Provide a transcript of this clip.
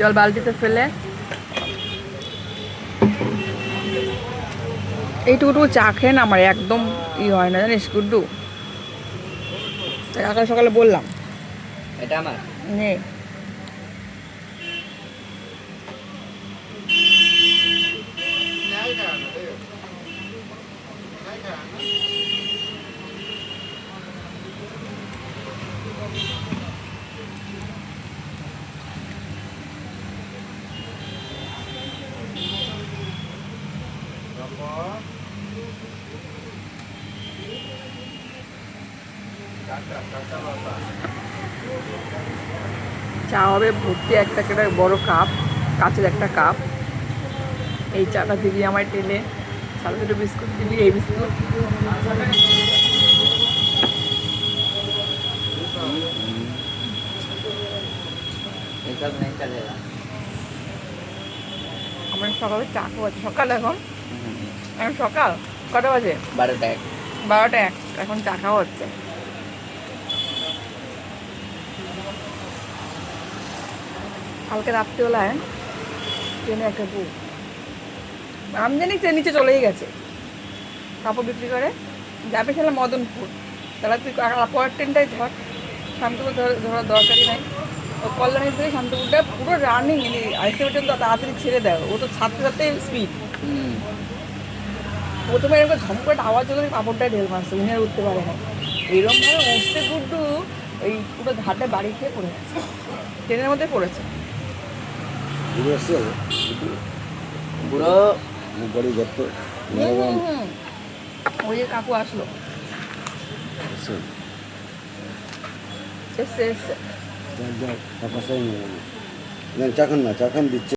জল বালতিতে ফেলে এইটুকু চা খেয়ে না আমার একদম হয় না জানিস গুড্ডু। সকালে সকালে বললাম এটা আমার নে চা হবে ভর্তি একটা বড় কাপ, কাঁচের একটা কাপ। এই চাটা দিবি আমার টেলে, সাথে দুটো বিস্কুট দিবি, এই বিস্কুট। আমার সকালে চা খাওয়াচ্ছে, সকাল এখন এখন সকাল কটা বাজে? 12টা 1 এখন চা খাওয়া হচ্ছে। কালকে রাত্রিবেলায় ট্রেনে একটা বউ, আমি জানি ট্রেন নিচে চলেই গেছে, কাপড় বিক্রি করে যাবে খেলা মদনপুর। তাহলে তুই পরের ট্রেনটাই ধর, শান্তিপুর ধরার দরকারই নাই। ও কল্যাণী থেকে শান্তিপুরটা পুরো রানিং, আইসি পর্যন্ত তাড়াতাড়ি ছেড়ে দেয়, ও তো ছাড়তে ছাড়তে স্পিড। প্রথমে এরকম ঝম করে আওয়াজ হলো, কাপড়টাই ঢেল মারছে, উনি আর উঠতে পারে না। এরকমভাবে উঠতে গুড্ডু এই পুরো ঘাটে বাড়ি খেয়ে পড়ে গেছে, ট্রেনের মধ্যে পড়েছে। বুড়ো ওই যে কাকু আসলো, এসছে চাখান না, চাখান দিচ্ছে।